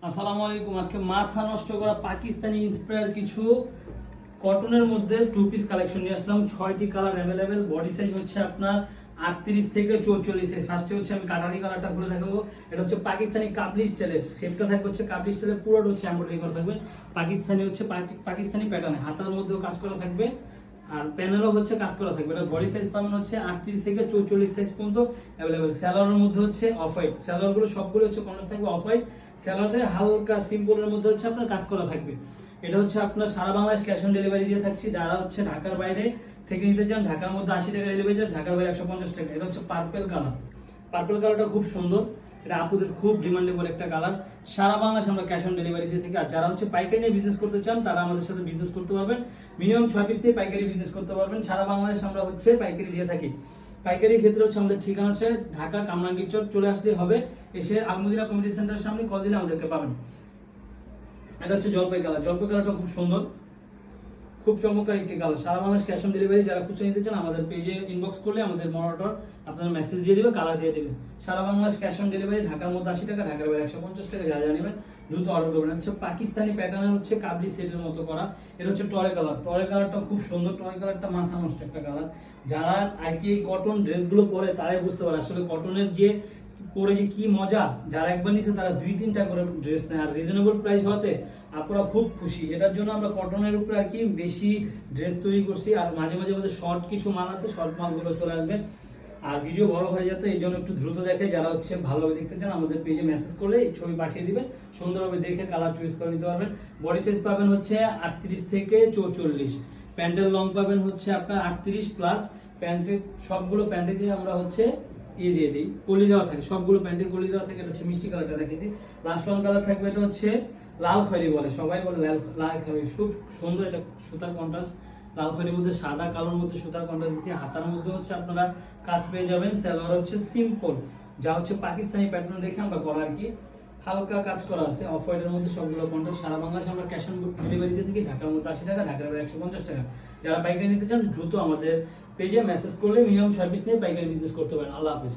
আসসালামু আলাইকুম। আজকে মাথা নষ্ট করা পাকিস্তানি ইন্সপায়ার কিছু কটনের মধ্যে টু পিস কালেকশন নিয়ে আসলাম। 6টি কালার অ্যাভেলেবেল। বডি সাইজ হচ্ছে আপনার 38 থেকে 44 সাইজ। ফার্স্টে হচ্ছে আমি কাটারি কালারটা খুলে দেখাবো। এটা হচ্ছে পাকিস্তানি কাবলি স্টাইলের, শেপটা থাকবে হচ্ছে কাবলি স্টাইলের, পুরোটা হচ্ছে এমব্রয়ডারি করা থাকবে। পাকিস্তানি হচ্ছে পাকিস্তানি প্যাটার্নে, হাতার মধ্যেও কাজ করা থাকবে আর প্যানেলও হচ্ছে কাজ করা থাকবে। এটা বডি সাইজ পাবেন হচ্ছে 38 থেকে 44 সাইজ পর্যন্ত অ্যাভেলেবেল। স্যালোয়ারের মধ্যে হচ্ছে অফ হোয়াইট, স্যালোয়ারগুলো সবগুলো হচ্ছে কন্ট্রাস্ট থাকবে অফ হোয়াইট। স্যালোয়ারে হালকা সিম্পলের মধ্যে হচ্ছে আপনার কাজ করা থাকবে। এটা হচ্ছে আপনার সারা বাংলাদেশ ক্যাশ অন ডেলিভারি দিয়ে থাকছি। যারা হচ্ছে ঢাকার বাইরে থেকে নিতে চান, ঢাকার মধ্যে 80 টাকা ডেলিভারি চার্জ, ঢাকার বাইরে 150 টাকা। এটা হচ্ছে পার্পল কালার। পার্পল কালারটা খুব সুন্দর, এটা আপুদের খুব ডিমান্ডেবল একটা কালার। সারা বাংলাদেশ আমরা ক্যাশ অন ডেলিভারি দিয়ে থাকি। আর যারা হচ্ছে পাইকারি নিয়ে বিজনেস করতে চান তারা আমাদের সাথে বিজনেস করতে পারবেন। মিনিমাম 6 পিস দিয়ে পাইকারি বিজনেস করতে পারবেন। সারা বাংলাদেশ আমরা হচ্ছে পাইকারি দিয়ে থাকি। পাইকারি ক্ষেত্রে হচ্ছে আমাদের ঠিকানা হচ্ছে ঢাকা কামরাঙ্গীর চর, চলে আসলেই হবে। এসে আলমদিনা কমিউনিটি সেন্টারের সামনে কল দিলে আমাদেরকে পাবেন। এটা হচ্ছে জলপাই কালার। জলপাই কালারটা খুব সুন্দর, খুব চমৎকার একটি কালার। সারা বাংলাদেশ ক্যাশ অন ডেলিভারি। যারা খুচরা নিতে চান আমাদের পেজে ইনবক্স করলে আমাদের মনিটর আপনার মেসেজ দিয়ে দিবে, কালার দিয়ে দিবে। সারা বাংলাদেশ ক্যাশ অন ডেলিভারি। ঢাকার মধ্যে 80 টাকা, ঢাকার বাইরে 150 টাকা। যা নেবেন দ্রুত অর্ডার করবেন। হচ্ছে পাকিস্তানি প্যাটার্নের হচ্ছে কাবলি সেটের মতো করা। এটা হচ্ছে টরে কালার। টরে কালারটা খুব সুন্দর। টরে কালারটা মাথা নষ্ট একটা কালার। যারা আর কি এই কটন ড্রেসগুলো পরে তারাই বুঝতে পারে আসলে কটনের যে পরে যে কি মজা। যারা একবার নিছে তারা 2-3টা করে ড্রেস নেয়। আর রিজনেবল প্রাইস হতে আপনারা খুব খুশি। এটার জন্য আমরা কটনের উপরে আর কি বেশি ড্রেস তৈরি করছি। আর মাঝে মাঝে আমাদের শর্ট কিছু মাল আছে, শর্ট মালগুলো চলে আসবে। আর ভিডিও বড় হয়ে যেত, এই জন্য একটু দ্রুত দেখে। যারা হচ্ছে ভালোভাবে দেখতে চান আমাদের পেজে মেসেজ করলে ছবি পাঠিয়ে দিবে, সুন্দরভাবে দেখে কালার চয়েস করে নিতে পারবেন। বডি সাইজ পাবেন হচ্ছে 38 থেকে 44। প্যান্টের লং পাবেন হচ্ছে আপনার 38 প্লাস। প্যান্টের সবগুলো প্যান্টে দিয়ে আমরা হচ্ছে দিয়ে দিই, কলি দেওয়া থাকে, সবগুলো প্যান্টে কলি দেওয়া থাকে। এটা হচ্ছে মিষ্টি কালারটা দেখেছি। লাস্ট ওয়ান কালার থাকবে, এটা হচ্ছে লাল খয়েরি বলে, সবাই বলে লাল খয়েরি। খুব সুন্দর, এটা সুতার কন্ট্রাস্ট। লাল খয়েরির মধ্যে সাদা কালোর মধ্যে সুতার কন্ট্রাস্ট দিচ্ছি। হাতার মধ্যে হচ্ছে আপনারা কাজ পেয়ে যাবেন। সালোয়ার হচ্ছে সিম্পল, যা হচ্ছে পাকিস্তানি প্যাটার্ন দেখে আমরা করা আর কি। হালকা কাজ করা আছে অফ হোয়াইটের মধ্যে, সবগুলো কন্ট্রাস্ট। সারা বাংলাদেশে আমরা ক্যাশ অন ডেলিভারি দিয়ে থাকি। ঢাকার মধ্যে 80 টাকা, ঢাকার বাইরে 150 টাকা। যারা পাইকারি নিতে চান দ্রুত আমাদের পেজে মেসেজ করলে মিনিমাম 6 পিস নিয়ে পাইকারি বিজনেস করতে পারেন। আল্লাহ হাফিজ।